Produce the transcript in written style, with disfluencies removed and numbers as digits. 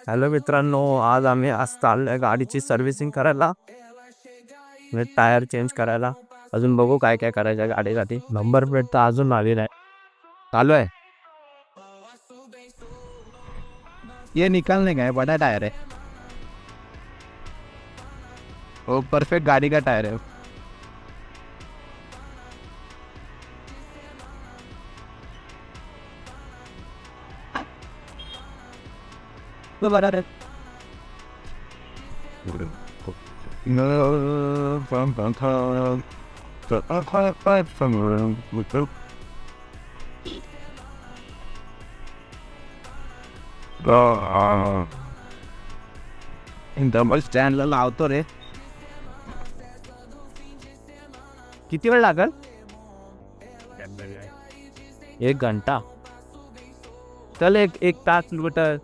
Hello मित्रांनो, आज चाललोय गाडीची सर्व्हिसिंग करायला, म्हणजे टायर चेंज करायला. अजून बघू काय काय करायचं गाडीसाठी. नंबर प्लेट तर अजून आली नाही. चालू आहे. ये निकालने का है, बड़ा टायर है वो, परफेक्ट गाड़ी का टायर है. तो बड़ा है. डबल स्टँडला लावतो रे. किती वेळ लागल? 1 घंटा. चल एक तास कुठं